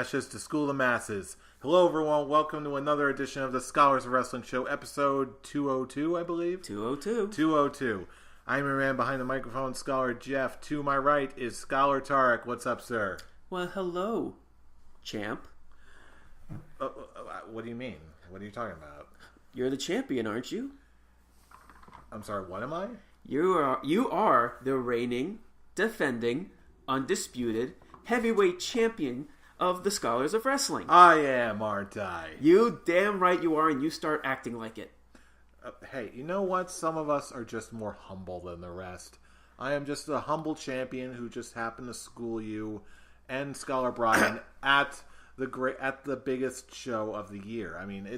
matches to school the masses. Hello, everyone. Welcome to another edition of the Scholars of Wrestling Show, episode 202, I believe? 202. 202. I'm your man behind the microphone, Scholar Jeff. To my right is Scholar Tarek. What's up, sir? Well, hello, champ. What do you mean? What are you talking about? You're the champion, aren't you? I'm sorry, what am I? You are the reigning, defending, undisputed heavyweight champion of the Scholars of Wrestling. I am, aren't I? You damn right you are, and you start acting like it. Hey, you know what? Some of us are just more humble than the rest. I am just a humble champion who just happened to school you and Scholar Bryan at the biggest show of the year. I mean,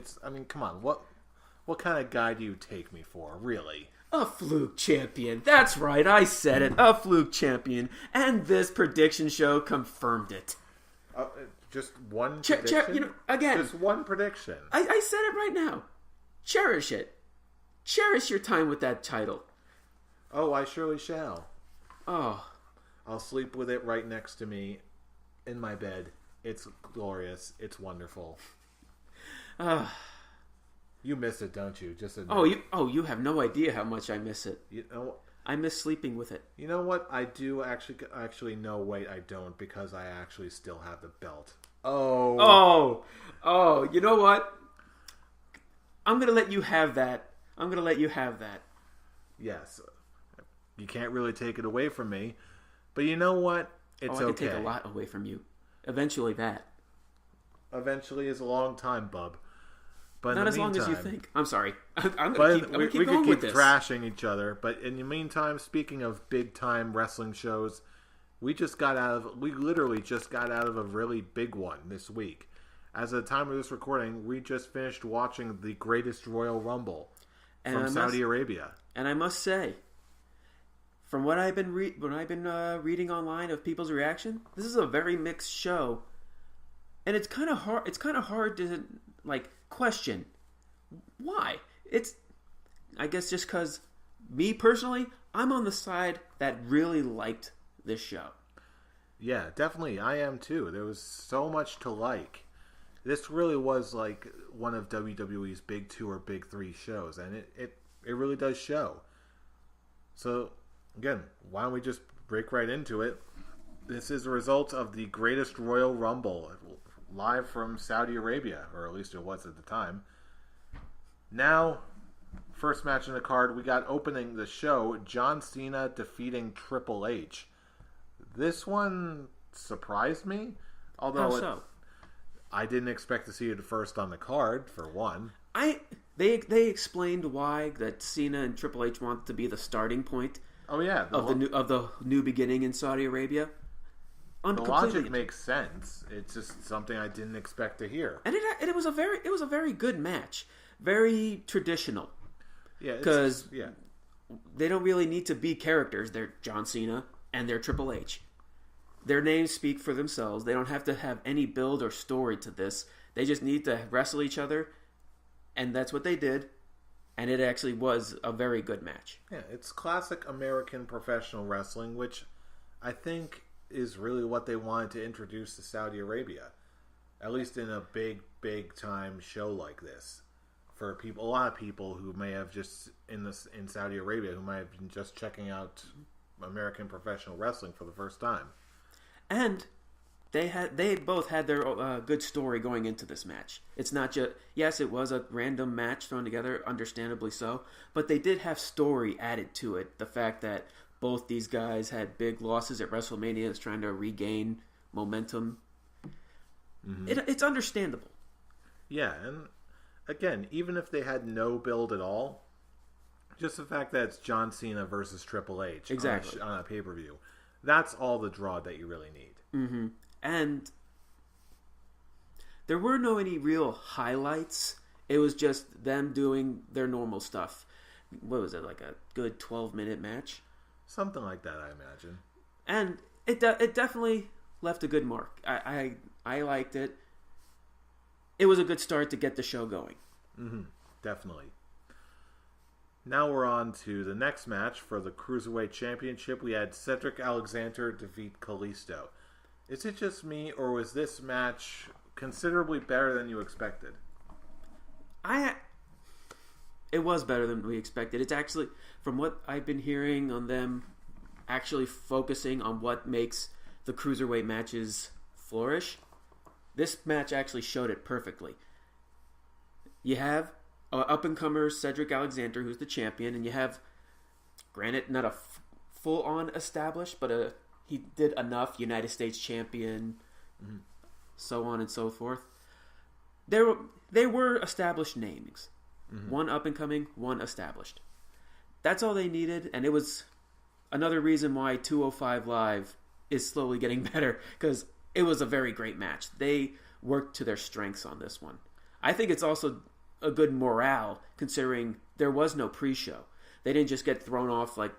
come on. What kind of guy do you take me for, really? A fluke champion. That's right, I said it. A fluke champion. And this prediction show confirmed it. Just one prediction? Again. Just one prediction. I said it right now. Cherish it. Cherish your time with that title. Oh, I surely shall. Oh. I'll sleep with it right next to me in my bed. It's glorious. It's wonderful. You miss it, don't you? Just admit. You have no idea how much I miss it. You know, I miss sleeping with it. You know what? I do actually no, wait, I don't, because I actually still have the belt. Oh, you know what? I'm going to let you have that. Yes. You can't really take it away from me. But you know what? It's okay. I can take a lot away from you. Eventually that. Eventually is a long time, bub. But not as long as you think. I'm sorry. I'm going to keep going with this. We could keep thrashing each other. But in the meantime, speaking of big-time wrestling shows, we literally just got out of a really big one this week. As of the time of this recording, we just finished watching the Greatest Royal Rumble from Saudi Arabia. And I must say, from what I've been reading online of people's reaction, this is a very mixed show, and it's kind of hard to question why. I guess just because me personally, I'm on the side that really liked this show. Yeah, definitely, I am too. There was so much to like. This really was like one of WWE's big 2 or big 3 shows, and it really does show. So, again, why don't we just break right into it? This is a result of the Greatest Royal Rumble, live from Saudi Arabia, or at least it was at the time. Now, first match in the card, we got opening the show, John Cena defeating Triple H. This one surprised me, although I didn't expect to see it first on the card, for one. They explained why that Cena and Triple H wanted to be the starting point. Oh yeah, of the new beginning in Saudi Arabia. The logic makes sense. It's just something I didn't expect to hear. And it was a very good match, very traditional. Yeah, because they don't really need to be characters. They're John Cena and they're Triple H. Their names speak for themselves. They don't have to have any build or story to this. They just need to wrestle each other, and that's what they did. And it actually was a very good match. Yeah, it's classic American professional wrestling, which I think is really what they wanted to introduce to Saudi Arabia. At least in a big time show like this. For a lot of people who may have just in Saudi Arabia who might have been just checking out American professional wrestling for the first time. And they both had their good story going into this match. It's not just, yes, it was a random match thrown together, understandably so, but they did have story added to it. The fact that both these guys had big losses at WrestleMania, is trying to regain momentum. Mm-hmm. It's understandable. Yeah, and again, even if they had no build at all, just the fact that it's John Cena versus Triple H on a pay-per-view, that's all the draw that you really need. Mm-hmm. And there were no any real highlights. It was just them doing their normal stuff. What was it, like a good 12-minute match? Something like that, I imagine. And it definitely left a good mark. I liked it. It was a good start to get the show going. Mm-hmm. Definitely. Now we're on to the next match for the Cruiserweight Championship. We had Cedric Alexander defeat Kalisto. Is it just me, or was this match considerably better than you expected? It was better than we expected. It's actually, from what I've been hearing on them actually focusing on what makes the cruiserweight matches flourish, this match actually showed it perfectly. You have up-and-comer Cedric Alexander, who's the champion, and you have, granted, not a full-on established, but he did enough, United States champion, so on and so forth. They were established names. One up-and-coming, one established. That's all they needed, and it was another reason why 205 Live is slowly getting better, because it was a very great match. They worked to their strengths on this one. I think it's also a good morale, considering there was no pre-show. They didn't just get thrown off like,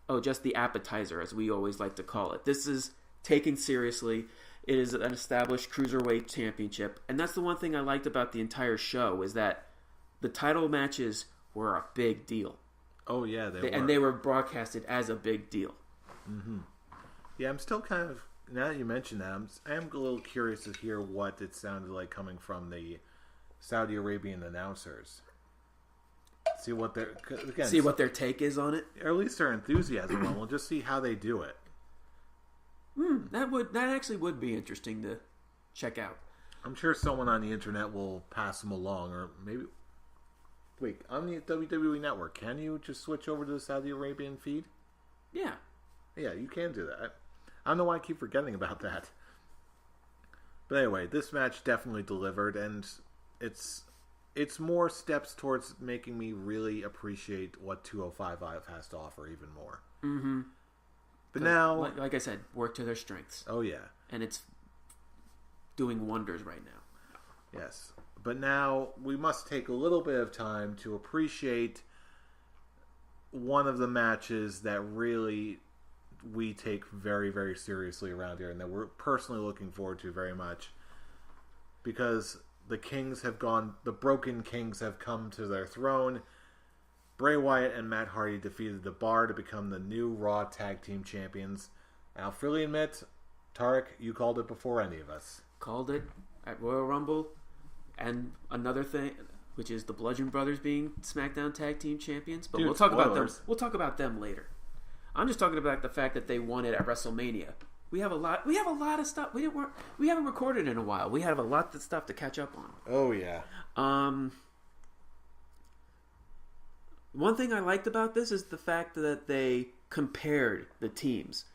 oh, just the appetizer, as we always like to call it. This is taken seriously. It is an established cruiserweight championship, and that's the one thing I liked about the entire show, is that the title matches were a big deal. Oh, yeah, they were. And they were broadcasted as a big deal. Yeah, I'm still kind of, now that you mention that, I am a little curious to hear what it sounded like coming from the Saudi Arabian announcers. See what their take is on it, or at least their enthusiasm on. We'll just see how they do it. That actually would be interesting to check out. I'm sure someone on the internet will pass them along, or maybe. Wait, on the WWE Network, can you just switch over to the Saudi Arabian feed? Yeah. Yeah, you can do that. I don't know why I keep forgetting about that. But anyway, this match definitely delivered, and it's more steps towards making me really appreciate what 205 Live has to offer even more. But now, like I said, work to their strengths. Oh yeah, and it's doing wonders right now. Yes, but now we must take a little bit of time to appreciate one of the matches that really we take very, very seriously around here, and that we're personally looking forward to very much, because the Broken Kings have come to their throne. Bray Wyatt and Matt Hardy defeated the Bar to become the new Raw Tag Team Champions. I'll freely admit, Tarek, you called it before any of us. Called it at Royal Rumble, and another thing, which is the Bludgeon Brothers being SmackDown Tag Team Champions. But we'll talk about them. We'll talk about them later. I'm just talking about the fact that they won it at WrestleMania. We have a lot of stuff. We haven't recorded in a while. We have a lot of stuff to catch up on. Oh yeah. One thing I liked about this is the fact that they compared the teams.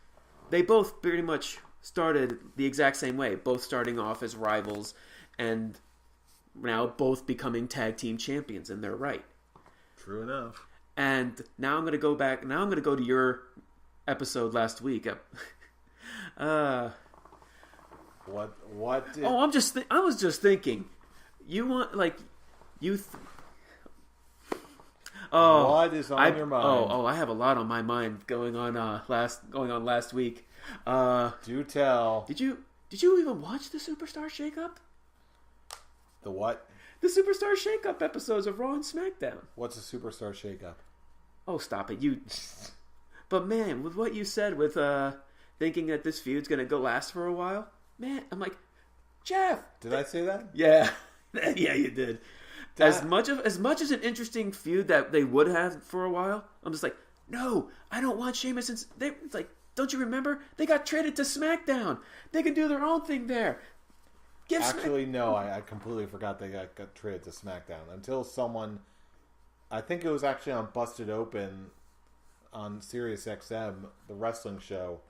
They both pretty much started the exact same way, both starting off as rivals, and now both becoming tag team champions, and they're right. True enough. And now I'm going to go back. Now I'm going to go to your episode last week. What? Oh, I was just thinking. You want what is on your mind? I have a lot on my mind going on last week. Do tell. Did you even watch the Superstar Shakeup? The what? The Superstar Shakeup episodes of Raw and SmackDown. What's a Superstar Shakeup? Oh, stop it! But man, with what you said, with thinking that this feud's gonna last for a while, man, I'm like, Jeff. Did I say that? Yeah, yeah, you did. As much as an interesting feud that they would have for a while, I'm just like, no, I don't want Sheamus. It's like, don't you remember? They got traded to SmackDown. They can do their own thing there. No, I completely forgot they got traded to SmackDown until someone, I think it was actually on Busted Open on Sirius XM, the wrestling show,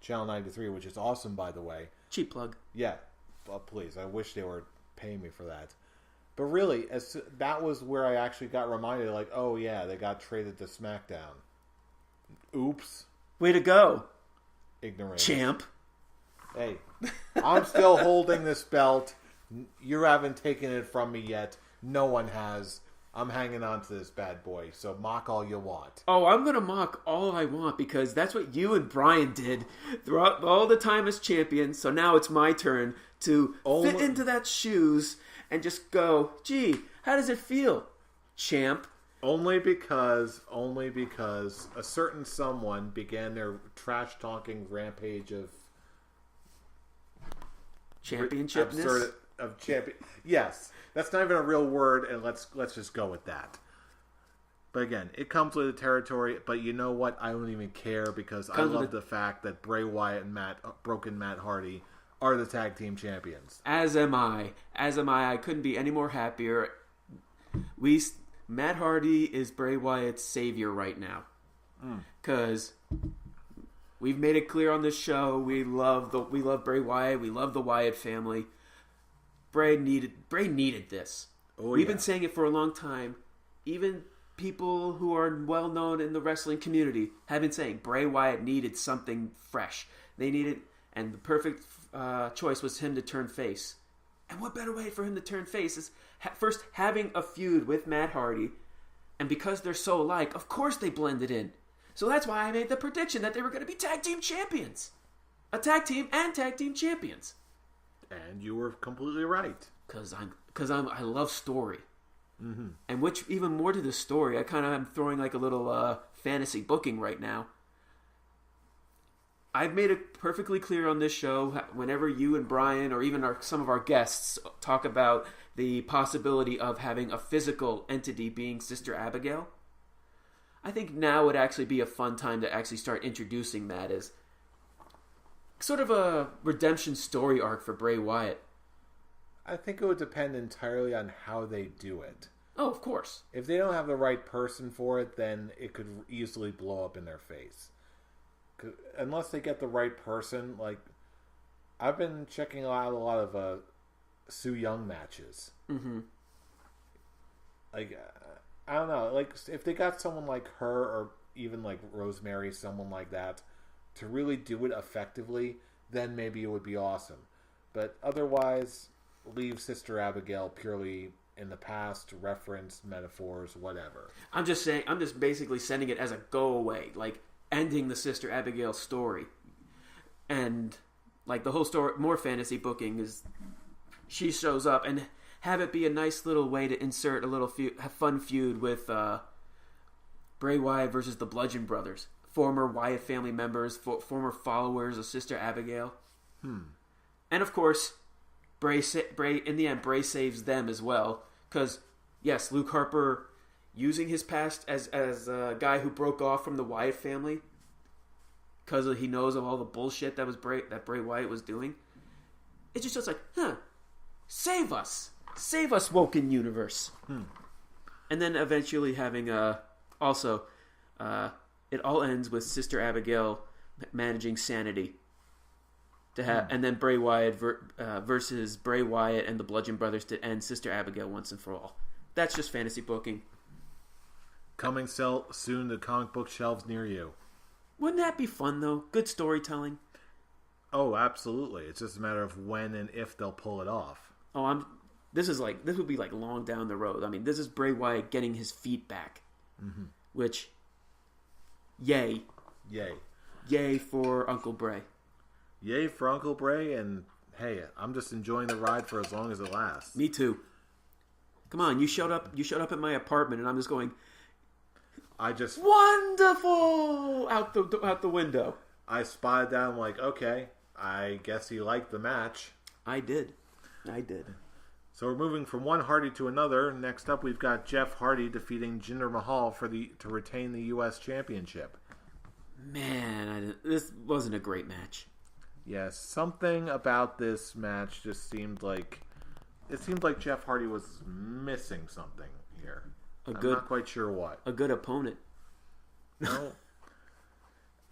Channel 93, which is awesome, by the way. Cheap plug. Yeah, please. I wish they were paying me for that. But really, that was where I actually got reminded, like, oh yeah, they got traded to SmackDown. Oops. Way to go. Ignorant. Champ. Hey, I'm still holding this belt. You haven't taken it from me yet. No one has. I'm hanging on to this bad boy, so mock all you want. Oh, I'm going to mock all I want, because that's what you and Bryan did throughout all the time as champions. So now it's my turn to fit into that shoes and just go, gee, how does it feel, champ? Only because a certain someone began their trash-talking rampage of championshipness. Absurd of champion. Yes, that's not even a real word, and let's just go with that. But again, it comes with the territory. But you know what? I don't even care because I love the fact that Bray Wyatt and Broken Matt Hardy are the tag team champions. As am I. I couldn't be any more happier. Matt Hardy is Bray Wyatt's savior right now. Because we've made it clear on this show, we love Bray Wyatt, we love the Wyatt family. Bray needed this. We've been saying it for a long time. Even people who are well known in the wrestling community have been saying Bray Wyatt needed something fresh. They needed, and the perfect choice was him to turn face. And what better way for him to turn face is first having a feud with Matt Hardy, and because they're so alike, of course they blended in. So that's why I made the prediction that they were going to be tag team champions. A tag team and tag team champions. And you were completely right. Because I love story. And which, even more to the story, I kind of am throwing like a little fantasy booking right now. I've made it perfectly clear on this show, whenever you and Bryan, or even some of our guests, talk about the possibility of having a physical entity being Sister Abigail, I think now would actually be a fun time to actually start introducing that as sort of a redemption story arc for Bray Wyatt. I think it would depend entirely on how they do it. Oh, of course. If they don't have the right person for it, then it could easily blow up in their face. Unless they get the right person, like, I've been checking out a lot of Su Yung matches. Like, I don't know, like, if they got someone like her, or even like Rosemary, someone like that, to really do it effectively, then maybe it would be awesome. But otherwise, leave Sister Abigail purely in the past, reference, metaphors, whatever. I'm just basically sending it as a go away, like ending the Sister Abigail story. And like the whole story, more fantasy booking is she shows up, and have it be a nice little way to insert a little fun feud with Bray Wyatt versus the Bludgeon Brothers, former Wyatt family members, former followers of Sister Abigail. And of course, Bray in the end, Bray saves them as well, because yes, Luke Harper, using his past as a guy who broke off from the Wyatt family because he knows of all the bullshit that Bray Wyatt was doing. It's just like, save us, Woken Universe. And then eventually having it all ends with Sister Abigail managing Sanity. And then Bray Wyatt versus Bray Wyatt and the Bludgeon Brothers to end Sister Abigail once and for all. That's just fantasy booking. Coming soon to comic book shelves near you. Wouldn't that be fun, though? Good storytelling. Oh, absolutely. It's just a matter of when and if they'll pull it off. Oh, this would be like long down the road. I mean, this is Bray Wyatt getting his feet back. Which, yay. Yay for Uncle Bray. Yay for Uncle Bray, and hey, I'm just enjoying the ride for as long as it lasts. Me too. Come on, you showed up at my apartment, and I'm just going, wonderful out the window. I spied down like, okay, I guess he liked the match. I did. So we're moving from one Hardy to another. Next up, we've got Jeff Hardy defeating Jinder Mahal to retain the U.S. Championship. Man, this wasn't a great match. Yes, something about this match just seemed like Jeff Hardy was missing something here. I'm not quite sure what. A good opponent. No.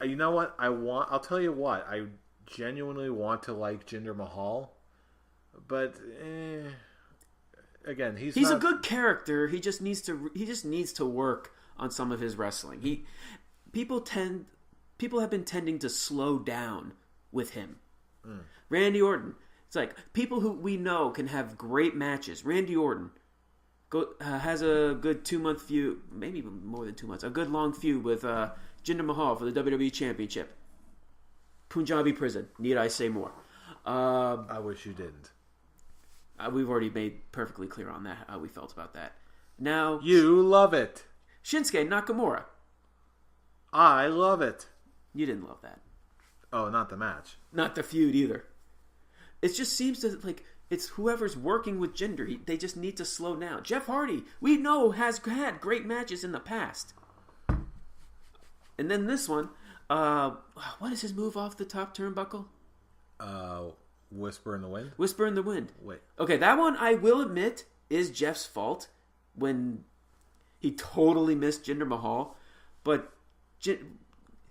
You know what? I'll tell you what. I genuinely want to like Jinder Mahal, but again, he's a good character. He just needs to work on some of his wrestling. People have been tending to slow down with him. Randy Orton. It's like people who we know can have great matches. Randy Orton has a good 2-month feud, maybe even more than 2 months, a good long feud with Jinder Mahal for the WWE Championship. Punjabi Prison. Need I say more? I wish you didn't. We've already made perfectly clear on that how we felt about that. Now you love it. Shinsuke Nakamura. I love it. You didn't love that. Oh, not the match. Not the feud either. It just seems to like it's whoever's working with Jinder. They just need to slow down. Jeff Hardy, we know, has had great matches in the past. And then this one, what is his move off the top turnbuckle? Whisper in the Wind? Whisper in the Wind. Wait. Okay, that one, I will admit, is Jeff's fault when he totally missed Jinder Mahal. But,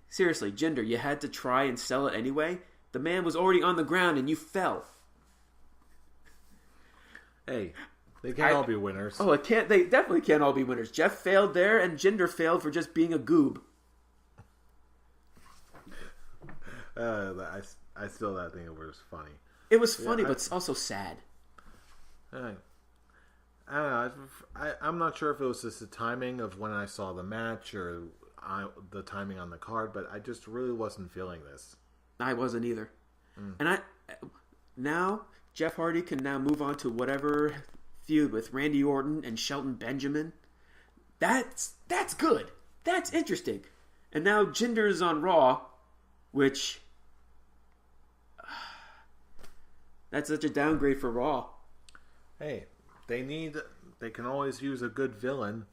seriously, Jinder, you had to try and sell it anyway. The man was already on the ground and you fell. Hey, they can't all be winners. Oh, they definitely can't all be winners. Jeff failed there and Jinder failed for just being a goob. I still think it was funny. It was funny, but it's also sad. I don't know. I'm not sure if it was just the timing of when I saw the match or the timing on the card, but I just really wasn't feeling this. I wasn't either. And now Jeff Hardy can now move on to whatever feud with Randy Orton and Shelton Benjamin. That's good. That's interesting. And now Jinder is on Raw, which that's such a downgrade for Raw. Hey, they can always use a good villain.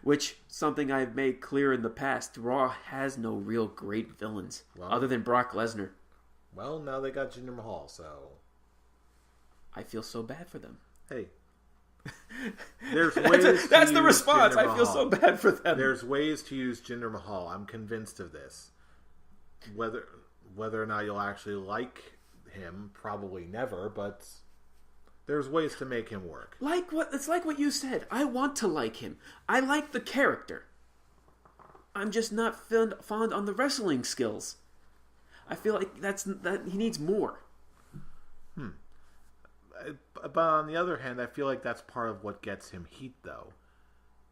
Which, something I've made clear in the past, Raw has no real great villains, other than Brock Lesnar. Well, now they got Jinder Mahal, so... I feel so bad for them. Hey. There's ways That's the response. I feel so bad for them. There's ways to use Jinder Mahal. I'm convinced of this. Whether or not you'll actually like him, probably never, but... There's ways to make him work. It's like what you said. I want to like him. I like the character. I'm just not fond on the wrestling skills. I feel like that he needs more. But on the other hand, I feel like that's part of what gets him heat, though.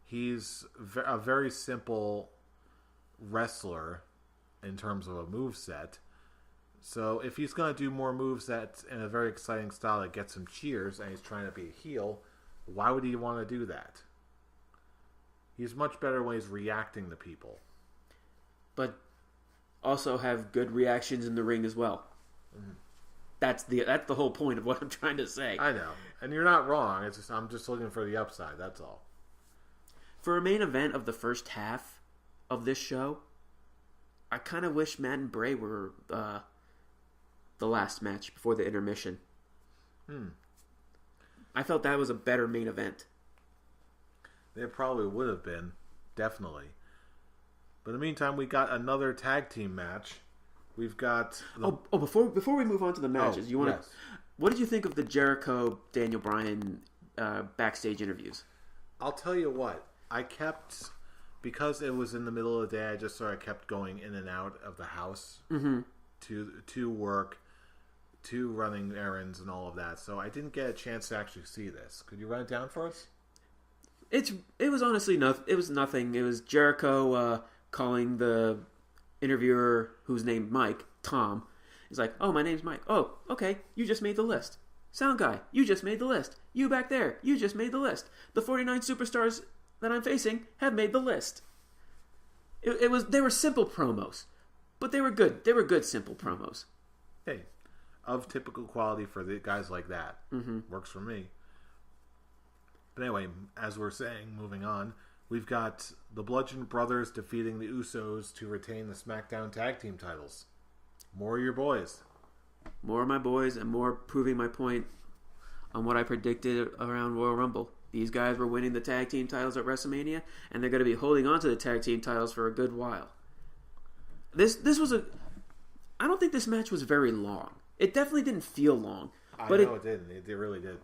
He's a very simple wrestler in terms of a moveset. So if he's going to do more moves that in a very exciting style that gets him cheers and he's trying to be a heel, why would he want to do that? He's much better when he's reacting to people. But also have good reactions in the ring as well. Mm-hmm. That's the whole point of what I'm trying to say. I know. And you're not wrong. I'm just looking for the upside, that's all. For a main event of the first half of this show, I kind of wish Matt and Bray were... the last match before the intermission. I felt that was a better main event. It probably would have been, definitely. But in the meantime, we got another tag team match. We've got... Before we move on to the matches, yes. What did you think of the Jericho Daniel Bryan backstage interviews? I'll tell you what. Because it was in the middle of the day, I just sort of kept going in and out of the house to work, to running errands and all of that. So I didn't get a chance to actually see this. Could you run it down for us? It was honestly nothing. It was nothing. It was Jericho calling the interviewer, who's named Mike, Tom. He's like, "Oh, my name's Mike. Oh, okay. You just made the list. Sound guy, you just made the list. You back there, you just made the list. The 49 superstars that I'm facing have made the list." They were simple promos, but they were good. They were good simple promos. Hey, of typical quality for the guys like that. Works for me. But anyway, as we're saying, moving on, we've got the Bludgeon Brothers defeating the Usos to retain the SmackDown Tag Team titles. More of your boys. More of my boys, and more proving my point on what I predicted around Royal Rumble. These guys were winning the tag team titles at WrestleMania, and they're going to be holding on to the tag team titles for a good while. This was I don't think this match was very long. It definitely didn't feel long. It didn't. It really didn't.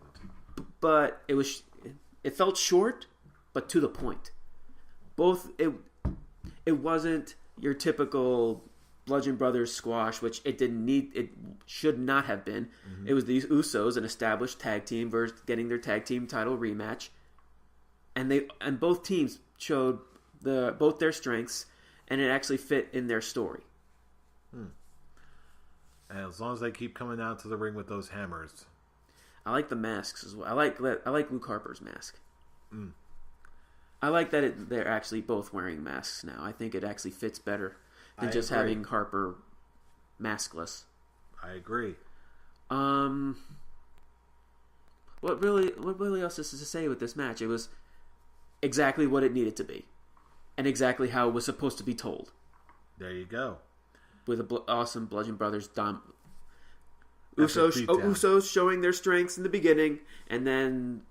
But it felt short, but to the point. It wasn't your typical Bludgeon Brothers squash, which it should not have been. It was these Usos, an established tag team, versus getting their tag team title rematch, and both teams showed both their strengths, and it actually fit in their story. And as long as they keep coming out to the ring with those hammers, I like the masks as well. I like Luke Harper's mask. I like that they're actually both wearing masks now. I think it actually fits better than just having Harper maskless. I agree. What really else is to say with this match? It was exactly what it needed to be, and exactly how it was supposed to be told. There you go. With awesome Bludgeon Brothers Usos showing their strengths in the beginning, and then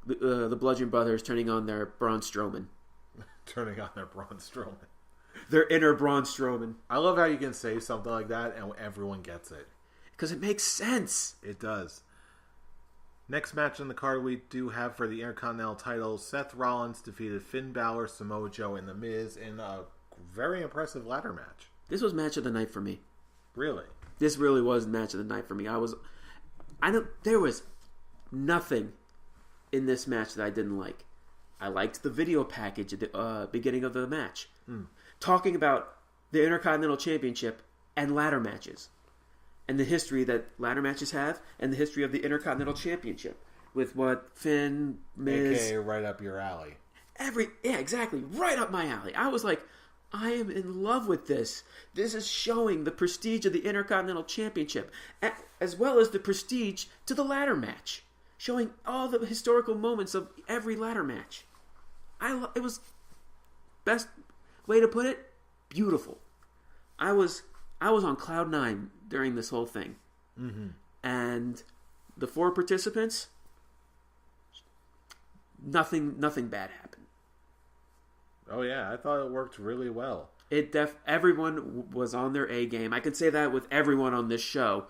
the Bludgeon Brothers turning on their Braun Strowman. Turning on their Braun Strowman. Their inner Braun Strowman. I love how you can say something like that and everyone gets it. Because it makes sense. It does. Next match on the card we do have for the Intercontinental title, Seth Rollins defeated Finn Balor, Samoa Joe, and The Miz in a very impressive ladder match. This was match of the night for me. Really? This really was match of the night for me. There was nothing in this match that I didn't like. I liked the video package at the beginning of the match. Talking about the Intercontinental Championship and ladder matches. And the history that ladder matches have, and the history of the Intercontinental Championship. With what Finn, Miz... AKA right up your alley. Yeah, exactly. Right up my alley. I was like, I am in love with this. This is showing the prestige of the Intercontinental Championship, as well as the prestige to the ladder match. Showing all the historical moments of every ladder match. It was, best way to put it, beautiful. I was on cloud 9 during this whole thing. Mm-hmm. And the 4 participants, nothing bad happened. Oh yeah, I thought it worked really well. Everyone was on their A game. I can say that with everyone on this show.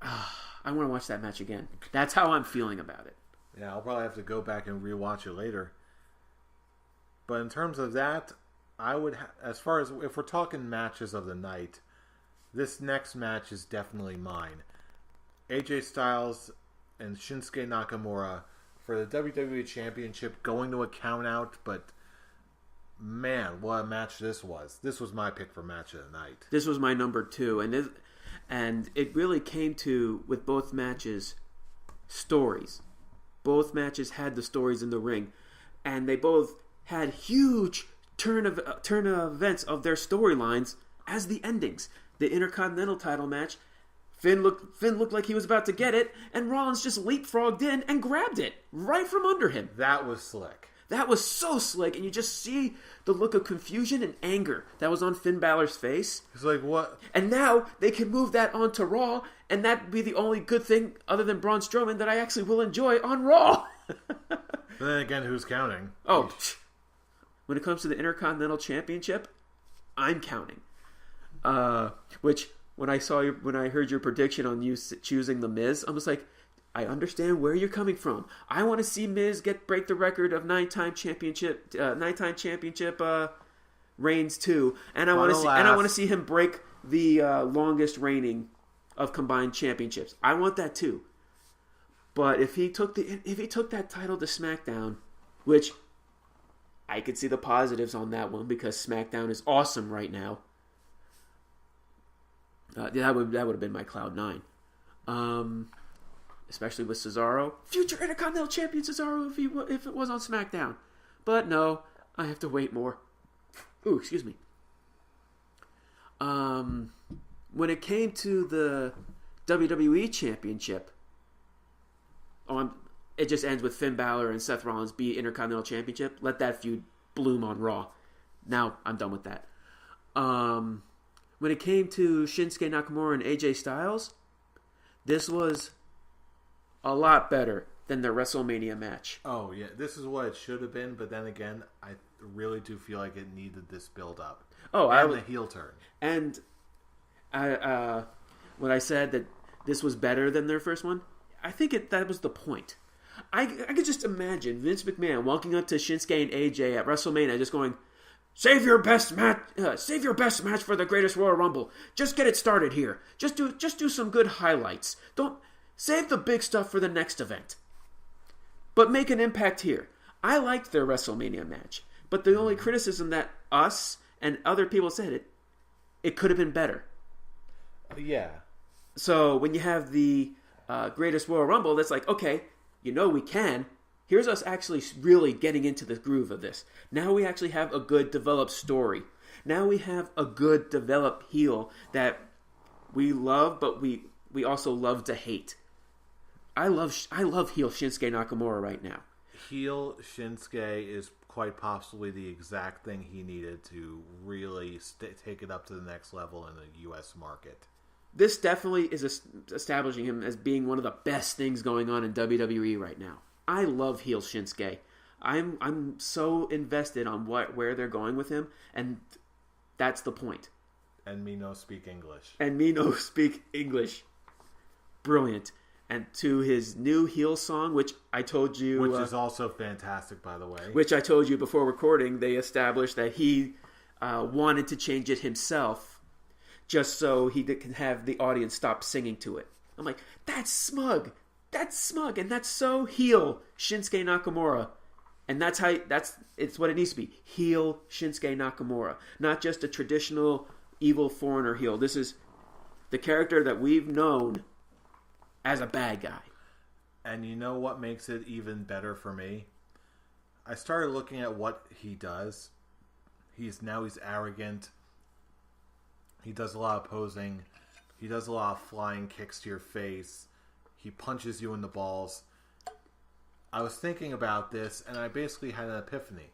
I want to watch that match again. That's how I'm feeling about it. Yeah, I'll probably have to go back and rewatch it later. But in terms of that, I would, as far as if we're talking matches of the night, this next match is definitely mine. AJ Styles and Shinsuke Nakamura for the WWE Championship, going to a count out, but man, what a match this was. This was my pick for match of the night. This was my number 2, and it really came to, with both matches, stories. Both matches had the stories in the ring, and they both had huge turn of events of their storylines as the endings. The Intercontinental title match, Finn looked like he was about to get it, and Rollins just leapfrogged in and grabbed it right from under him. That was slick. That was so slick, and you just see the look of confusion and anger that was on Finn Balor's face. It's like, what? And now they can move that onto Raw, and that'd be the only good thing, other than Braun Strowman, that I actually will enjoy on Raw. Then again, who's counting? Oh, when it comes to the Intercontinental Championship, I'm counting. Which, when I heard your prediction on you choosing The Miz, I was like, I understand where you're coming from. I want to see Miz break the record of 9-time championship reigns too, and I want to see him break the longest reigning of combined championships. I want that too. But if he took that title to SmackDown, which I could see the positives on that one because SmackDown is awesome right now. That would have been my cloud 9. Especially with Cesaro. Future Intercontinental Champion Cesaro if it was on SmackDown. But no, I have to wait more. Ooh, excuse me. When it came to the WWE Championship, it just ends with Finn Balor and Seth Rollins be Intercontinental Championship. Let that feud bloom on Raw. Now I'm done with that. When it came to Shinsuke Nakamura and AJ Styles, this was a lot better than their WrestleMania match. Oh, yeah. This is what it should have been, but then again, I really do feel like it needed this build-up. The heel turn. And when I said that this was better than their first one, I think that was the point. I could just imagine Vince McMahon walking up to Shinsuke and AJ at WrestleMania just going, Save your best match for the greatest Royal Rumble. Just get it started here. Just do some good highlights. Don't save the big stuff for the next event. But make an impact here. I liked their WrestleMania match, but the only criticism that us and other people said it could have been better. Yeah. So when you have the greatest Royal Rumble, that's like, okay, we can. Here's us actually really getting into the groove of this. Now we actually have a good developed story. Now we have a good developed heel that we love, but we also love to hate. I love heel Shinsuke Nakamura right now. Heel Shinsuke is quite possibly the exact thing he needed to really take it up to the next level in the U.S. market. This definitely is establishing him as being one of the best things going on in WWE right now. I love heel Shinsuke. I'm so invested on where they're going with him, and that's the point. And me no speak English. Brilliant. And to his new heel song, which I told you... Which is also fantastic, by the way. Which I told you before recording, they established that he wanted to change it himself just so he can have the audience stop singing to it. I'm like, that's smug. That's smug. And that's so heel Shinsuke Nakamura. And it's what it needs to be. Heel Shinsuke Nakamura. Not just a traditional evil foreigner heel. This is the character that we've known as a bad guy. And you know what makes it even better for me? I started looking at what he does. He's arrogant. He does a lot of posing. He does a lot of flying kicks to your face. He punches you in the balls. I was thinking about this, and I basically had an epiphany.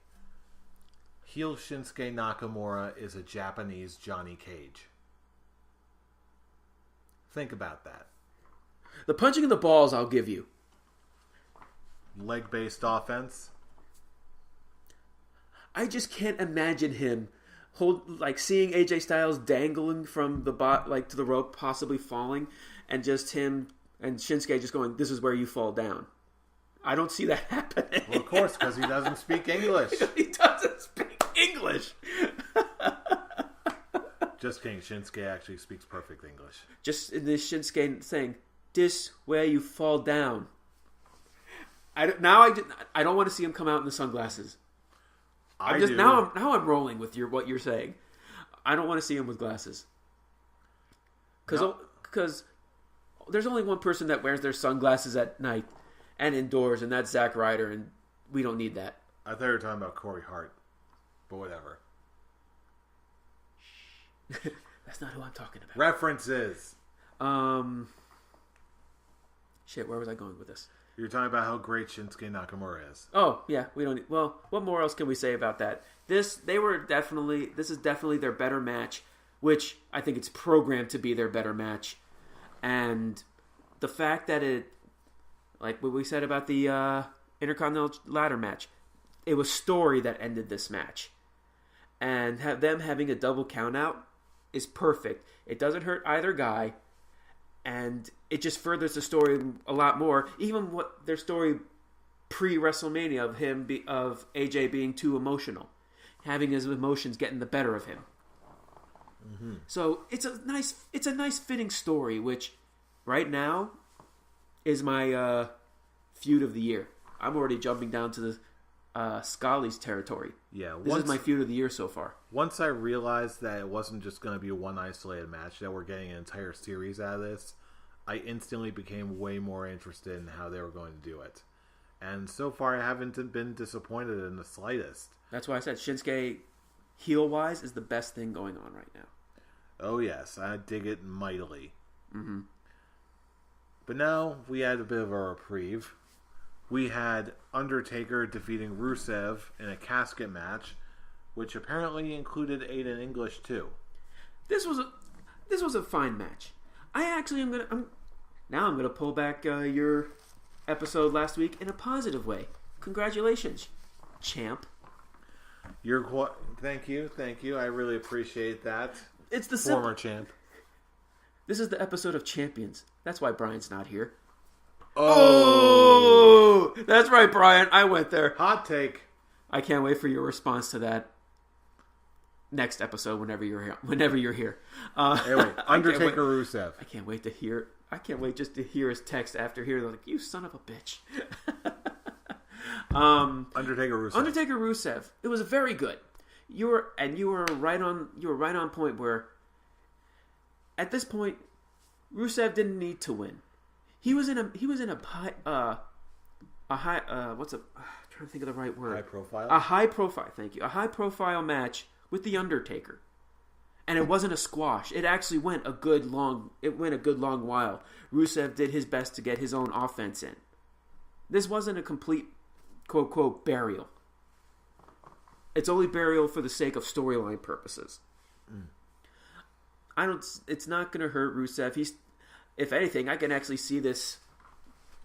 Heel Shinsuke Nakamura is a Japanese Johnny Cage. Think about that. The punching in the balls, I'll give you. Leg-based offense. I just can't imagine him seeing AJ Styles dangling from the to the rope, possibly falling, and just him and Shinsuke just going, "This is where you fall down." I don't see that happening. Well, of course, because he doesn't speak English. He doesn't speak English. Just kidding. Shinsuke actually speaks perfect English. Just in this Shinsuke saying, "This where you fall down." I don't want to see him come out in the sunglasses. Now I'm rolling with what you're saying. I don't want to see him with glasses. Because there's only one person that wears their sunglasses at night and indoors, and that's Zack Ryder, and we don't need that. I thought you were talking about Corey Hart, but whatever. That's not who I'm talking about. References. Shit, where was I going with this? You're talking about how great Shinsuke Nakamura is. Oh, yeah, we don't need... Well, what more else can we say about that? This is definitely their better match, which I think it's programmed to be their better match. And the fact that it, like what we said about the Intercontinental ladder match, it was story that ended this match. And them having a double countout is perfect. It doesn't hurt either guy. And it just furthers the story a lot more. Even what their story pre-WrestleMania of AJ being too emotional, having his emotions getting the better of him. Mm-hmm. So it's a nice fitting story, which right now is my feud of the year. I'm already jumping down to the Scully's territory. Yeah, this is my feud of the year so far. Once I realized that it wasn't just going to be one isolated match, that we're getting an entire series out of this, I instantly became way more interested in how they were going to do it. And so far, I haven't been disappointed in the slightest. That's why I said Shinsuke, heel-wise, is the best thing going on right now. Oh yes, I dig it mightily. Mm-hmm. But now, we had a bit of a reprieve. We had Undertaker defeating Rusev in a casket match, which apparently included Aiden English too. This was a fine match. I'm gonna pull back your episode last week in a positive way. Congratulations, champ. Thank you. I really appreciate that. It's the former champ. This is the episode of Champions. That's why Bryan's not here. Oh, that's right, Bryan. I went there. Hot take. I can't wait for your response to that next episode. Whenever you're here. Anyway, Undertaker Rusev. I can't wait to hear. I can't wait just to hear his text after here. They're like, "You son of a bitch." Undertaker Rusev. It was very good. You were right on point. Where at this point, Rusev didn't need to win. He was in a high I'm trying to think of the right word. High profile. A high profile. Thank you. A high profile match with the Undertaker, And it wasn't a squash. It actually went a good long while. Rusev did his best to get his own offense in. This wasn't a complete quote quote burial. It's only burial for the sake of storyline purposes. It's not going to hurt Rusev. If anything, I can actually see this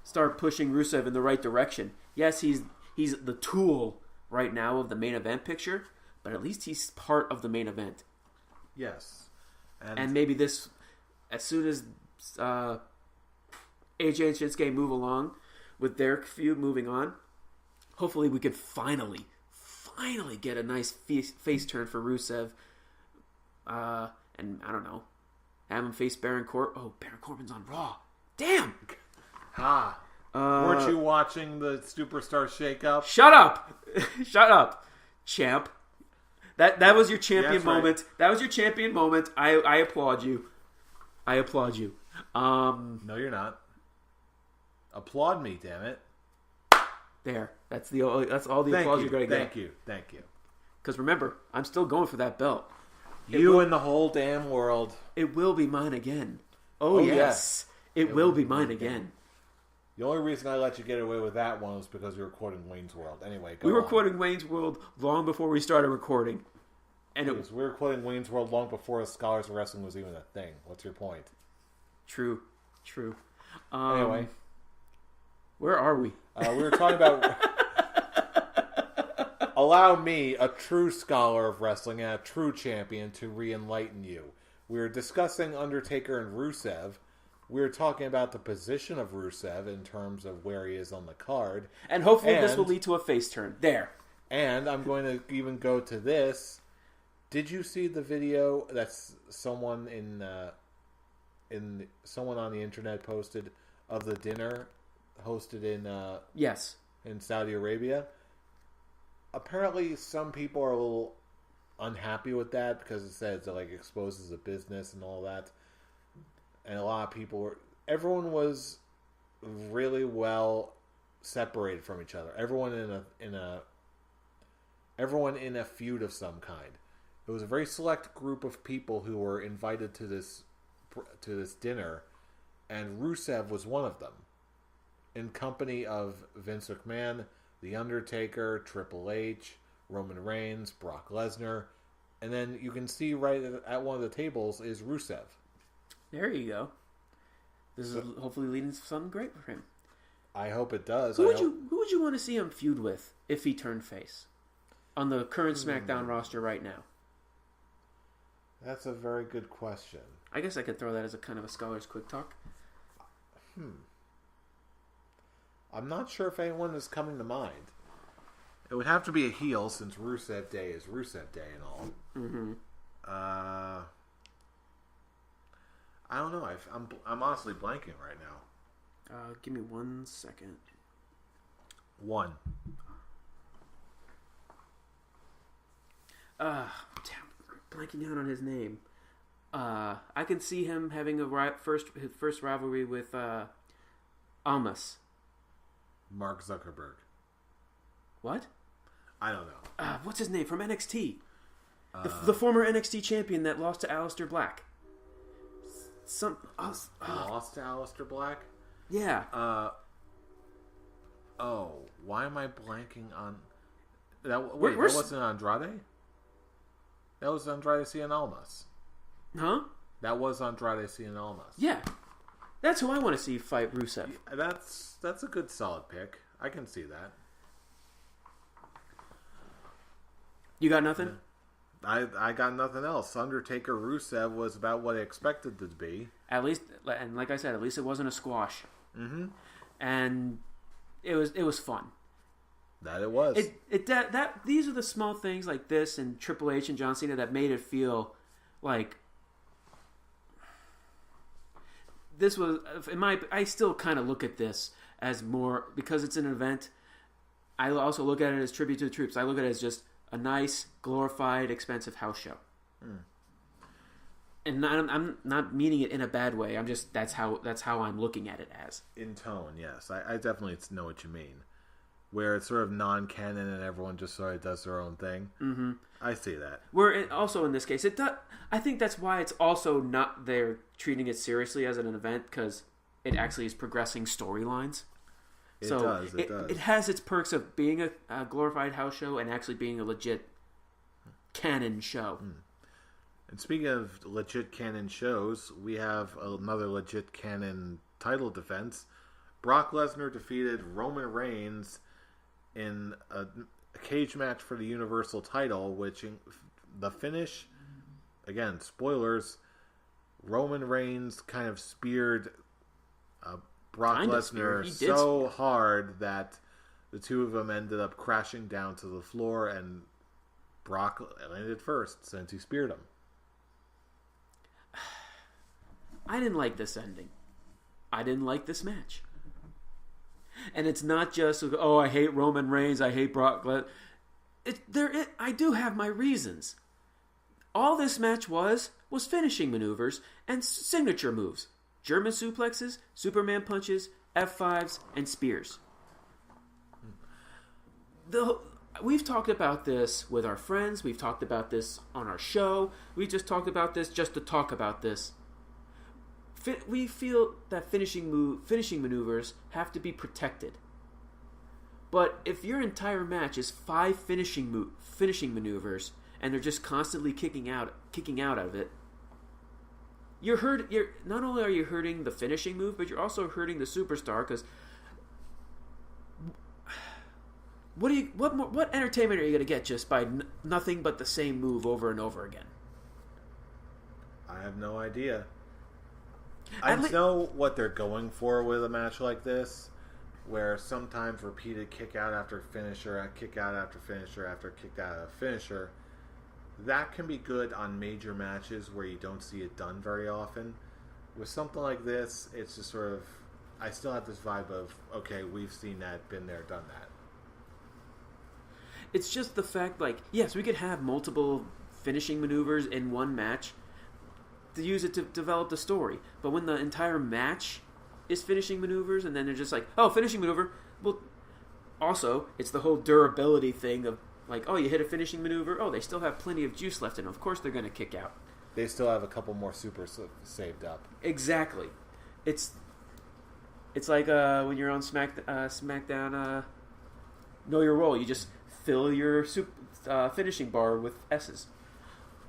start pushing Rusev in the right direction. Yes, he's the tool right now of the main event picture, but at least he's part of the main event. Yes. And maybe this, as soon as AJ and Shinsuke move along with their feud moving on, hopefully we could finally get a nice face turn for Rusev. And I don't know, have him face Baron Corbin. Oh, Baron Corbin's on Raw. Damn! Weren't you watching the Superstar Shake-Up? Shut up! Shut up, champ. That was your champion moment. Right. That was your champion moment. I applaud you. No, you're not. Applaud me, damn it. There. That's all the applause you're going to get. Thank you. Because remember, I'm still going for that belt. You and the whole damn world. It will be mine again. Oh yes. It will be mine again. The only reason I let you get away with that one was because we were quoting Wayne's World. Anyway, we were quoting Wayne's World long before we started recording. And we were quoting Wayne's World long before Scholars of Wrestling was even a thing. What's your point? True. Anyway. Where are we? We were talking about... Allow me, a true scholar of wrestling and a true champion, to re-enlighten you. We were discussing Undertaker and Rusev. We were talking about the position of Rusev in terms of where he is on the card. And hopefully this will lead to a face turn. There. And I'm going to even go to this. Did you see the video that someone someone on the internet posted of the dinner hosted in yes, in Saudi Arabia? Apparently, some people are a little unhappy with that because it says it exposes the business and all that. And a lot of people everyone was really well separated from each other. Everyone in a feud of some kind. It was a very select group of people who were invited to this dinner, and Rusev was one of them, in company of Vince McMahon, The Undertaker, Triple H, Roman Reigns, Brock Lesnar, and then you can see right at one of the tables is Rusev. There you go. This is hopefully leading to something great for him. I hope it does. Who would you want to see him feud with if he turned face on the current SmackDown roster right now? That's a very good question. I guess I could throw that as a kind of a scholar's quick talk. I'm not sure if anyone is coming to mind. It would have to be a heel since Rusev Day is Rusev Day and all. Mm-hmm. I don't know. I'm honestly blanking right now. Give me 1 second. One. Damn, blanking out on his name. I can see him having his first rivalry with Almas. Mark Zuckerberg. What? I don't know. What's his name from NXT? The former NXT champion that lost to Aleister Black. Lost to Aleister Black? Yeah. Why am I blanking on that? Wait, that wasn't Andrade? That was Andrade Cien Almas. Huh? That was Andrade Cien Almas. Yeah. That's who I want to see fight Rusev. Yeah, that's a good solid pick. I can see that. You got nothing? Yeah. I got nothing else. Undertaker Rusev was about what I expected it to be. At least, and like I said, at least it wasn't a squash. Mm-hmm. And it was fun. That it was. These are the small things like this and Triple H and John Cena that made it feel like this was. I still kind of look at this as more because it's an event. I also look at it as tribute to the troops. I look at it as just a nice, glorified, expensive house show. And I'm not meaning it in a bad way. I'm just that's how I'm looking at it as. In tone, yes. I definitely know what you mean. where it's sort of non-canon and everyone just sort of does their own thing. Mm-hmm. I see that. Also in this case, I think that's why it's also not they're treating it seriously as an event, because it actually is progressing storylines. It does. It has its perks of being a glorified house show and actually being a legit canon show. And speaking of legit canon shows, we have another legit canon title defense. Brock Lesnar defeated Roman Reigns in a cage match for the Universal title, which the finish, again, spoilers, Roman Reigns kind of speared Brock Lesnar so hard that the two of them ended up crashing down to the floor, and Brock landed first since he speared him. I didn't like this ending. I didn't like this match. And it's not just, oh, I hate Roman Reigns, I hate Brock Lesnar. I do have my reasons. All this match was finishing maneuvers and signature moves. German suplexes, Superman punches, F5s, and spears. We've talked about this with our friends. We've talked about this on our show. We just talked about this just to talk about this. We feel that finishing maneuvers have to be protected. But if your entire match is 5 finishing maneuvers and they're just constantly kicking out of it, you're not only are you hurting the finishing move, but you're also hurting the superstar, because what entertainment are you going to get just by nothing but the same move over and over again? I have no idea. I know what they're going for with a match like this, where sometimes repeated kick out after finisher, kick out after finisher, after kick out after finisher. That can be good on major matches where you don't see it done very often. With something like this, it's just sort of, I still have this vibe of, okay, we've seen that, been there, done that. It's just the fact, yes, we could have multiple finishing maneuvers in one match to use it to develop the story. But when the entire match is finishing maneuvers, and then they're just like, oh, finishing maneuver. Well, also, it's the whole durability thing of, you hit a finishing maneuver. Oh, they still have plenty of juice left in them. Of course they're going to kick out. They still have a couple more supers saved up. Exactly. It's like when you're on SmackDown, Know Your Role. You just fill your finishing bar with S's.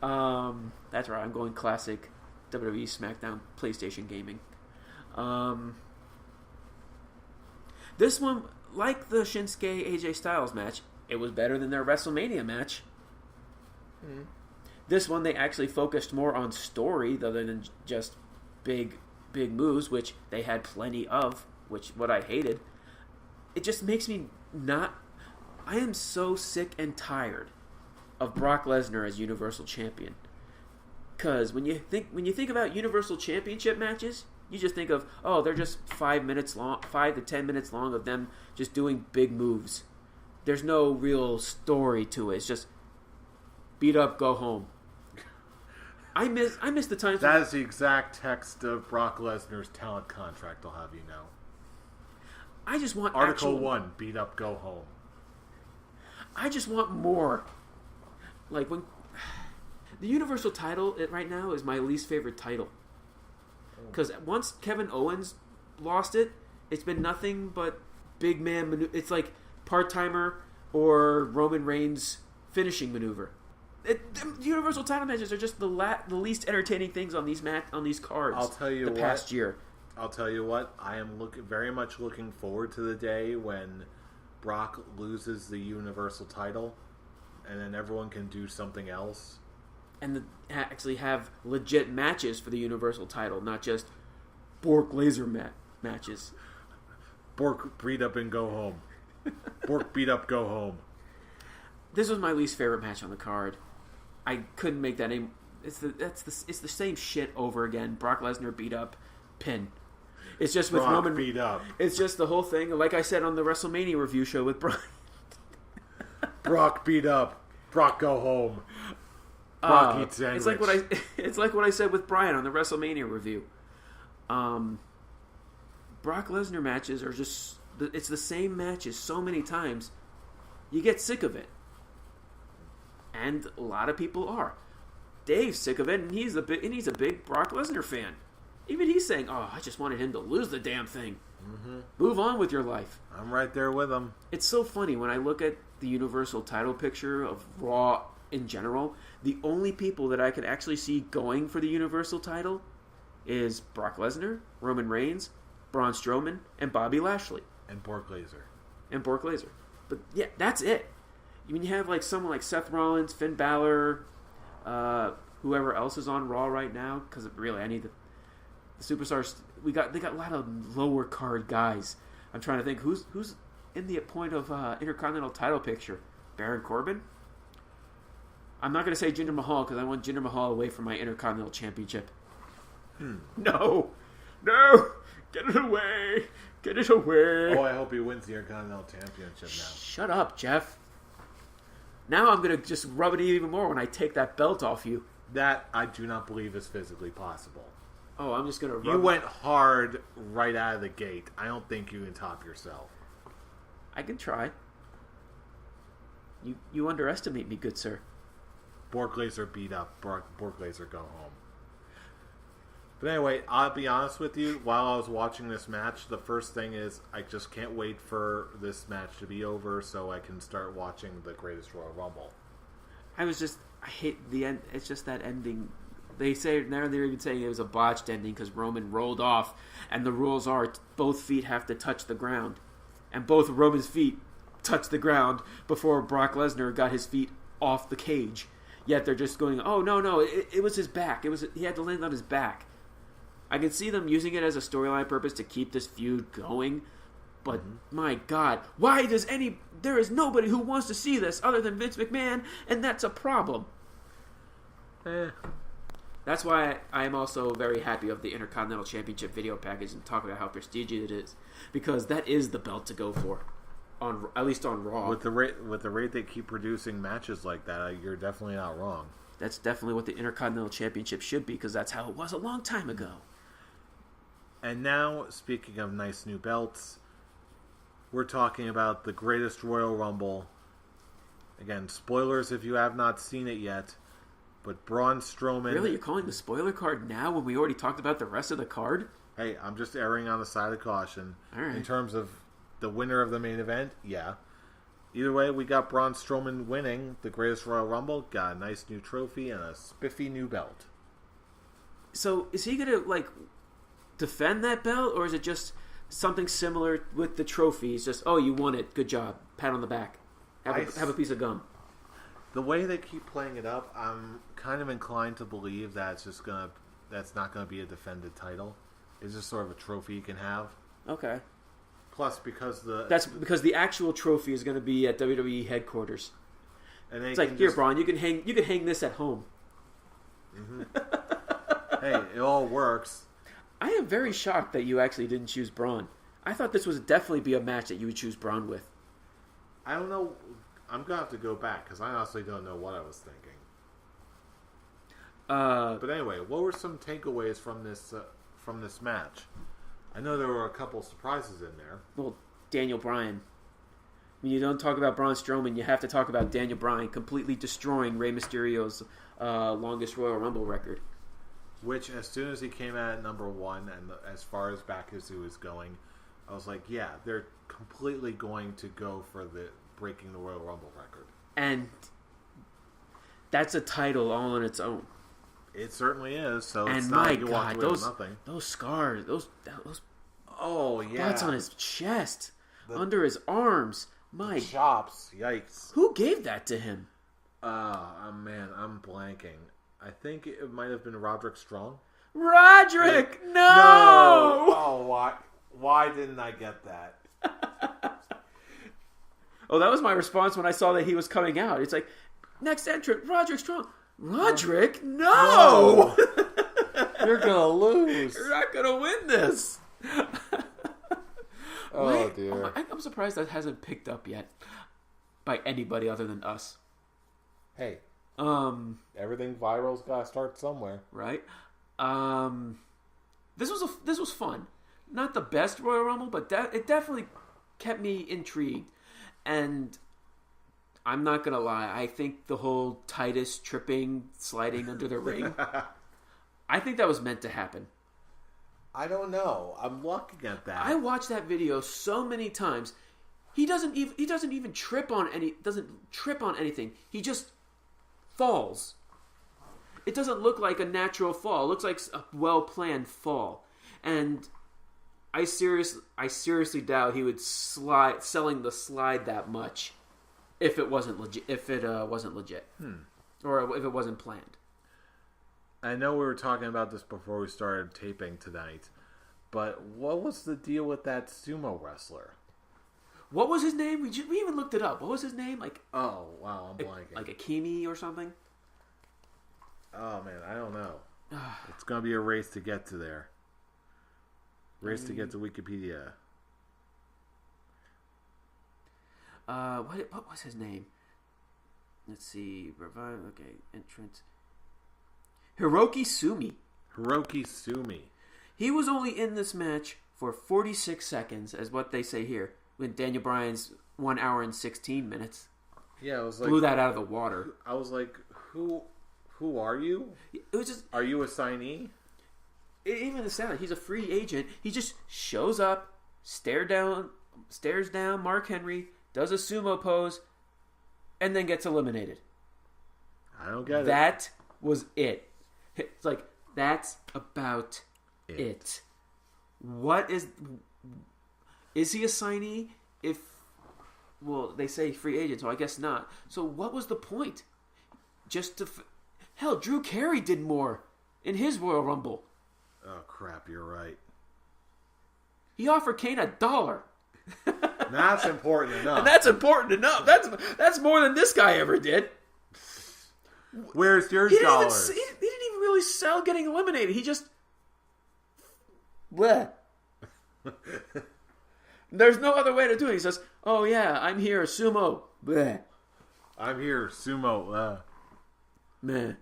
That's right. I'm going classic WWE SmackDown PlayStation gaming. This one, like the Shinsuke AJ Styles match, it was better than their WrestleMania match. Mm. This one, they actually focused more on story other than just big moves, which they had plenty of, what I hated. It just makes me not... I am so sick and tired of Brock Lesnar as Universal Champion. Because when you think about Universal Championship matches, you just think of, oh, they're just 5 to 10 minutes long of them just doing big moves. There's no real story to it. It's just beat up, go home. I miss the times. That is the exact text of Brock Lesnar's talent contract, I'll have you know. I just want Article 1, beat up, go home. I just want more. When the Universal title right now is my least favorite title. Because once Kevin Owens lost it, it's been nothing but big man it's like part-timer or Roman Reigns finishing maneuver. The Universal title matches are just the least entertaining things on these cards. I'll tell you past year. I'll tell you what. I am very much looking forward to the day when Brock loses the Universal title, and then everyone can do something else. And actually have legit matches for the Universal title, not just Bork laser matches. Bork beat up and go home. Bork beat up, go home. This was my least favorite match on the card. I couldn't make that any. It's the same shit over again. Brock Lesnar beat up, pin. It's just with Brock Roman beat up. It's just the whole thing. Like I said on the WrestleMania review show with Bryan. Brock beat up. Brock go home. Brock eats sandwich. It's like what I said with Bryan on the WrestleMania review. Brock Lesnar matches are just it's the same matches so many times, you get sick of it. And a lot of people are. Dave's sick of it, and he's a big Brock Lesnar fan. Even he's saying, "Oh, I just wanted him to lose the damn thing. Mm-hmm. Move on with your life." I'm right there with him. It's so funny when I look at the Universal title picture of Raw in general. The only people that I could actually see going for the Universal title is Brock Lesnar, Roman Reigns, Braun Strowman, and Bobby Lashley. And Bork Laser. But yeah, that's it. You mean you have like someone like Seth Rollins, Finn Balor, whoever else is on Raw right now? Because really, I need the superstars. They got a lot of lower card guys. I'm trying to think who's in the point of Intercontinental title picture. Baron Corbin. I'm not going to say Jinder Mahal because I want Jinder Mahal away from my Intercontinental Championship. No, get it away. Oh, I hope he wins the Intercontinental Championship now. Shut up, Jeff. Now I'm going to just rub it even more when I take that belt off you. That I do not believe is physically possible. Oh, I'm just going to rub You went hard right out of the gate. I don't think you can top yourself. I can try. You underestimate me, good sir. Bork Laser beat up. Bork Laser go home. But anyway, I'll be honest with you. While I was watching this match, the first thing is I just can't wait for this match to be over so I can start watching the Greatest Royal Rumble. I hate the end. It's just that ending. They're even saying it was a botched ending because Roman rolled off, and the rules are both feet have to touch the ground, and both Roman's feet touched the ground before Brock Lesnar got his feet off the cage. Yet they're just going, oh no, it was his back. He had to land on his back. I can see them using it as a storyline purpose to keep this feud going, but my God, there is nobody who wants to see this other than Vince McMahon, and that's a problem. That's why I am also very happy of the Intercontinental Championship video package and talk about how prestigious it is, because that is the belt to go for, at least on Raw. With the rate they keep producing matches like that, you're definitely not wrong. That's definitely what the Intercontinental Championship should be, because that's how it was a long time ago. And now, speaking of nice new belts, we're talking about the Greatest Royal Rumble. Again, spoilers if you have not seen it yet, but Braun Strowman... Really? You're calling the spoiler card now when we already talked about the rest of the card? Hey, I'm just erring on the side of caution. All right. In terms of the winner of the main event, yeah. Either way, we got Braun Strowman winning the Greatest Royal Rumble, got a nice new trophy, and a spiffy new belt. So, is he going to, defend that belt, or is it just something similar with the trophy? It's just, oh, you won it, good job, pat on the back, have a piece of gum. The way they keep playing it up, I'm kind of inclined to believe that that's not gonna be a defended title. It's just sort of a trophy you can have. Okay. Plus, because the actual trophy is going to be at WWE headquarters. And it's like, here, Braun, you can hang this at home. Mm-hmm. Hey, it all works. I am very shocked that you actually didn't choose Braun. I thought this would definitely be a match that you would choose Braun with. I don't know. I'm going to have to go back because I honestly don't know what I was thinking. But anyway, what were some takeaways from this match? I know there were a couple surprises in there. Well, Daniel Bryan. When you don't talk about Braun Strowman, you have to talk about Daniel Bryan completely destroying Rey Mysterio's longest Royal Rumble record. Which, as soon as he came out at number one, and as far as back as he was going, I was like, yeah, they're completely going to go for the breaking the Royal Rumble record. And that's a title all on its own. It certainly is. So and it's not like you God, walk away with nothing. Those scars, those yeah, spots on his chest, under his arms, my chops, yikes! Who gave that to him? Man, I'm blanking. I think it might have been Roderick Strong. Roderick, no! Oh, why didn't I get that? Oh, that was my response when I saw that he was coming out. It's like, next entrant, Roderick Strong. Roderick, no! You're gonna lose. You're not gonna win this. Oh dear! I'm surprised that hasn't picked up yet by anybody other than us. Hey, everything viral's gotta start somewhere, right? This was fun. Not the best Royal Rumble, but it definitely kept me intrigued. And I'm not going to lie. I think the whole Titus tripping, sliding under the ring, I think that was meant to happen. I don't know. I'm looking at that. I watched that video so many times. He doesn't even trip on anything. He just falls. It doesn't look like a natural fall. It looks like a well-planned fall. And I seriously doubt he would selling the slide that much if it wasn't legit. Or if it wasn't planned. I know we were talking about this before we started taping tonight, but what was the deal with that sumo wrestler? What was his name? We even looked it up. What was his name? Oh wow, I'm blanking. Like Akimi or something. Oh man, I don't know. It's gonna be a race to get to there. Race to get to Wikipedia. What was his name? Let's see. Revive. Okay, entrance. Hiroki Sumi. He was only in this match for 46 seconds, as what they say here, with Daniel Bryan's 1 hour and 16 minutes. Yeah, it was blew that out of the water. I was like, who are you? It was just. Are you a signee? Even the sound. He's a free agent. He just shows up, stares down Mark Henry, does a sumo pose, and then gets eliminated. I don't get it. That was it. It's like, that's about it. What is he a signee? They say free agent, so I guess not. So what was the point? Hell, Drew Carey did more in his Royal Rumble. Oh crap, you're right. He offered Kane $1. That's important enough. And that's important enough. That's more than this guy ever did. Where's your dollars? He didn't even really sell getting eliminated. He just... Bleh. There's no other way to do it. He says, oh yeah, I'm here, sumo. Bleh. I'm here, sumo. Man,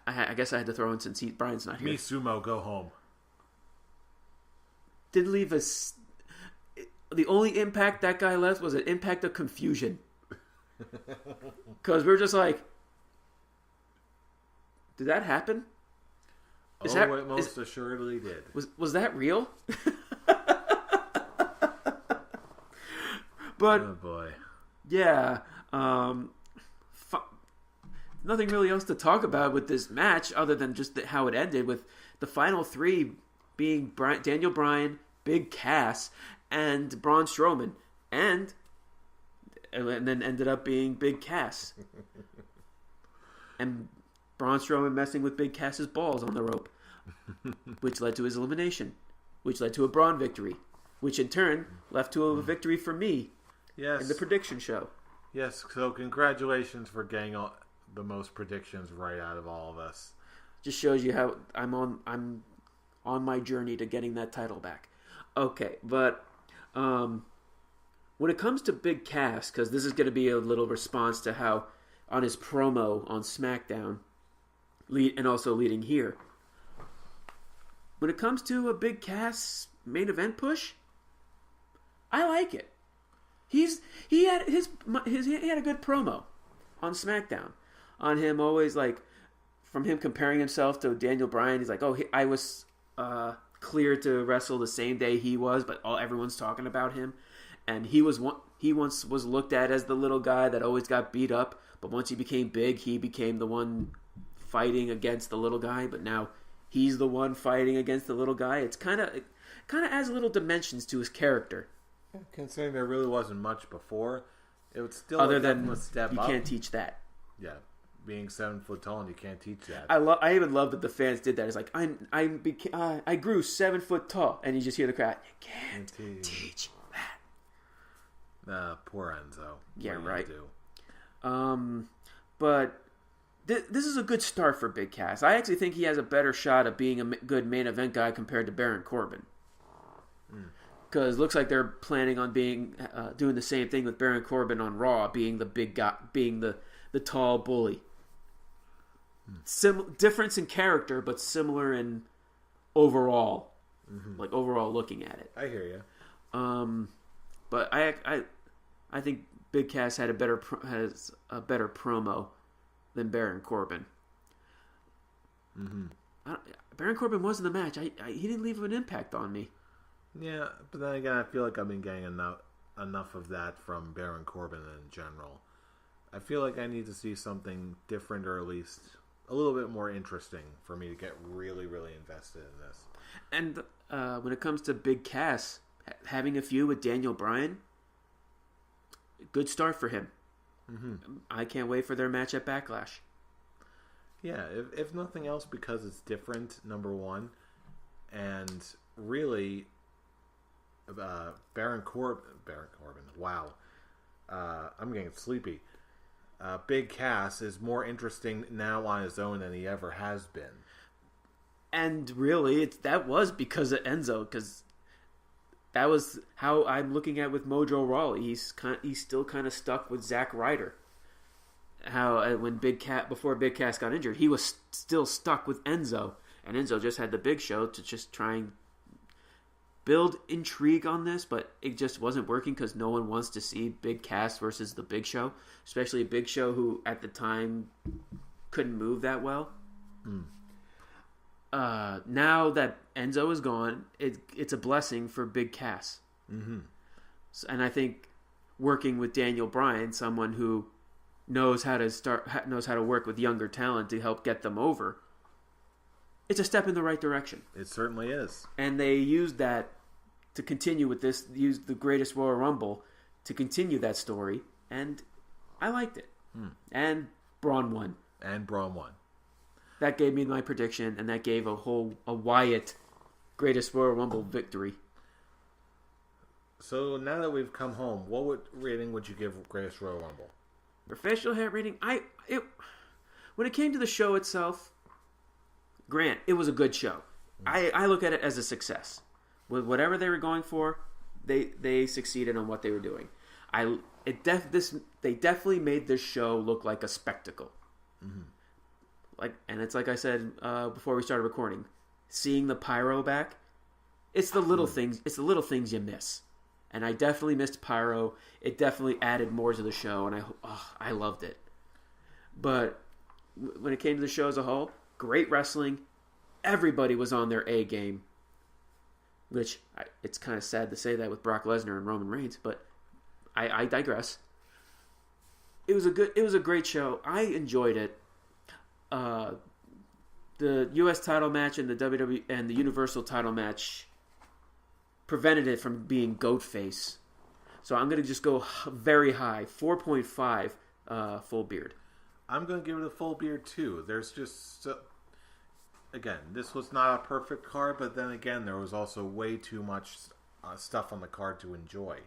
I guess I had to throw in since Bryan's not here. Me, sumo, go home. Did leave us... The only impact that guy left was an impact of confusion. Because we're just like... Did that happen? It most assuredly did. Was that real? But oh boy, yeah. Nothing really else to talk about with this match other than just how it ended, with the final three being Daniel Bryan, Big Cass, and Braun Strowman, and then ended up being Big Cass. And Braun Strowman messing with Big Cass's balls on the rope, which led to his elimination, which led to a Braun victory, which in turn led to a victory for me in the prediction show. Yes, so congratulations for getting the most predictions right out of all of us. Just shows you how I'm on my journey to getting that title back. Okay, but when it comes to Big Cass, because this is going to be a little response to how on his promo on SmackDown, and also leading here. When it comes to a Big Cass main event push, I like it. He had a good promo on SmackDown on him, always like, from him comparing himself to Daniel Bryan. He's like, oh, I was cleared to wrestle the same day he was, but everyone's talking about him, and he once was looked at as the little guy that always got beat up, but once he became big, he became the one fighting against the little guy, but now he's the one fighting against the little guy. It kind of adds little dimensions to his character. Considering there really wasn't much before, it would still other than a step you up. Can't teach that. Yeah, being 7 foot tall and you can't teach that. I even love that the fans did that. It's like I grew 7 foot tall, and you just hear the crowd. Can't teach that. Poor Enzo. Yeah, right. But this is a good start for Big Cass. I actually think he has a better shot of being a good main event guy compared to Baron Corbin. Because it looks like they're planning on doing the same thing with Baron Corbin on Raw, being the big guy, being the tall bully. Difference in character, but similar in overall, like overall looking at it. I hear you. But I think Big Cass has a better promo than Baron Corbin. Mm-hmm. Baron Corbin was in the match. He didn't leave an impact on me. Yeah, but then again, I feel like I've been getting enough of that from Baron Corbin in general. I feel like I need to see something different, or at least a little bit more interesting for me to get really, really invested in this. And when it comes to Big Cass, having a feud with Daniel Bryan, good start for him. Mm-hmm. I can't wait for their match at Backlash. Yeah, if nothing else, because it's different, number one. And really, Baron Corbin, wow. I'm getting sleepy. Big Cass is more interesting now on his own than he ever has been. And really, that was because of Enzo, because that was how I'm looking at with Mojo Rawley. He's still kind of stuck with Zack Ryder. How when before Big Cass got injured, he was still stuck with Enzo, and Enzo just had the Big Show to just try and build intrigue on this, but it just wasn't working because no one wants to see Big Cass versus the Big Show, especially a Big Show who at the time couldn't move that well. Now that Enzo is gone, it's a blessing for Big Cass. Mm-hmm. And I think working with Daniel Bryan, someone who knows how to work with younger talent to help get them over, it's a step in the right direction. It certainly is. And they used that to continue with this, used the Greatest Royal Rumble to continue that story, and I liked it. And Braun won. That gave me my prediction, and that gave a Wyatt Greatest Royal Rumble victory. So now that we've come home, what rating would you give Greatest Royal Rumble? Professional head rating, when it came to the show itself, Grant, it was a good show. I look at it as a success. With whatever they were going for, they succeeded on what they were doing. They definitely made this show look like a spectacle. Mm-hmm. And it's like I said before we started recording, seeing the pyro back, it's the little things. It's the little things you miss. And I definitely missed pyro. It definitely added more to the show, and I loved it. But when it came to the show as a whole, great wrestling. Everybody was on their A game. Which, it's kind of sad to say that with Brock Lesnar and Roman Reigns, but I digress. It was a great show. I enjoyed it. The U.S. title match and the WWE and the Universal title match prevented it from being goat face. So I'm going to just go very high, 4.5 full beard. I'm going to give it a full beard too. There's just... Again, this was not a perfect card, but then again, there was also way too much stuff on the card to enjoy.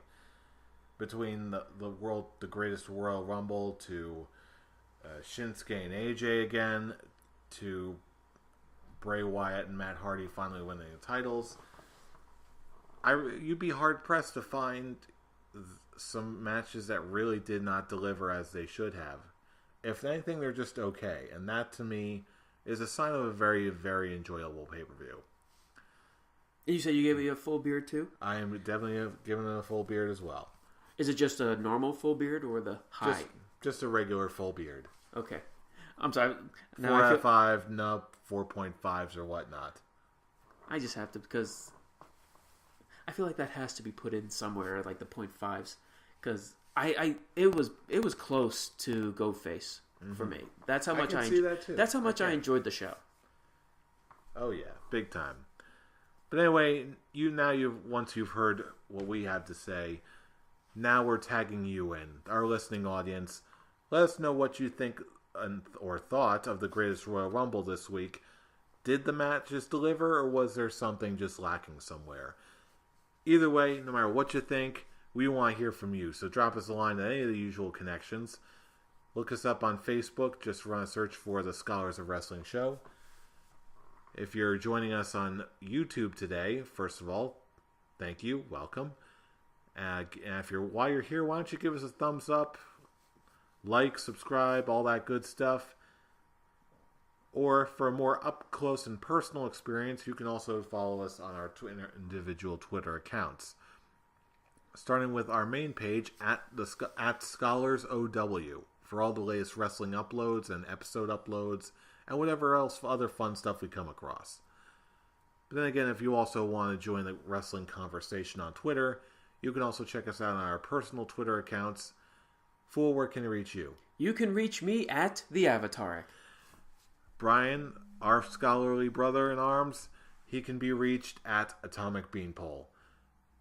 Between the Greatest Royal Rumble to Shinsuke and AJ again, to Bray Wyatt and Matt Hardy finally winning the titles, you'd be hard pressed to find some matches that really did not deliver as they should have. If anything, they're just okay, and that to me is a sign of a very, very enjoyable pay-per-view. You said you gave it a full beard too? I am definitely giving it a full beard as well. Is it just a normal full beard or the high? Just a regular full beard. Okay. I'm sorry. 4 out of 5, no 4.5s or whatnot. I just have to, because I feel like that has to be put in somewhere, like the 0.5s, because it was close to goat face. For me, that's how much see that too. That's how much I enjoyed the show. Oh yeah, big time. But anyway, once you've heard what we have to say, now we're tagging you in, our listening audience. Let us know what you think or thought of the Greatest Royal Rumble this week. Did the matches deliver, or was there something just lacking somewhere? Either way, no matter what you think, we want to hear from you. So drop us a line at any of the usual connections. Look us up on Facebook. Just run a search for the Scholars of Wrestling Show. If you're joining us on YouTube today, first of all, thank you. Welcome. And while you're here, why don't you give us a thumbs up, like, subscribe, all that good stuff. Or for a more up-close and personal experience, you can also follow us on our individual Twitter accounts. starting with our main page at Scholars OW for all the latest wrestling uploads and episode uploads and whatever else other fun stuff we come across. But then again, if you also want to join the wrestling conversation on Twitter, you can also check us out on our personal Twitter accounts. Fool, where can I reach you? You can reach me at the Avatarek. Bryan, our scholarly brother in arms, he can be reached at Atomic Beanpole.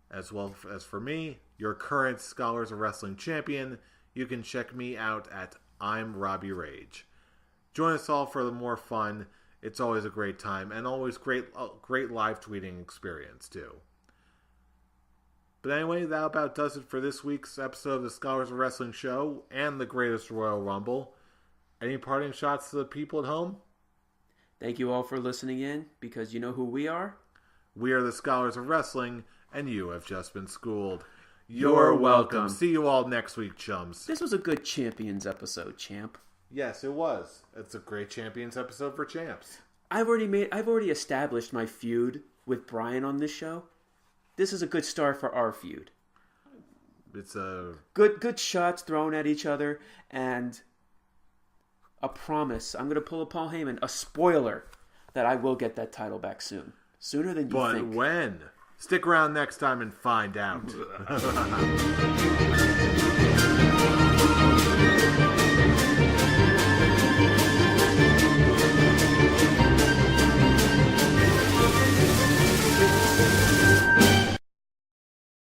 As well as for me, your current Scholars of Wrestling champion, you can check me out at I'm Robbie Rage. Join us all for the more fun. It's always a great time and always great live tweeting experience too. But anyway, that about does it for this week's episode of the Scholars of Wrestling show and the Greatest Royal Rumble. Any parting shots to the people at home? Thank you all for listening in, because you know who we are? We are the Scholars of Wrestling, and you have just been schooled. You're welcome. See you all next week, chums. This was a good Champions episode, champ. Yes, it was. It's a great Champions episode for champs. I've already established my feud with Bryan on this show. This is a good start for our feud. It's a good shots thrown at each other, and a promise. I'm going to pull a Paul Heyman, a spoiler that I will get that title back soon. Sooner than you think. But when? Stick around next time and find out.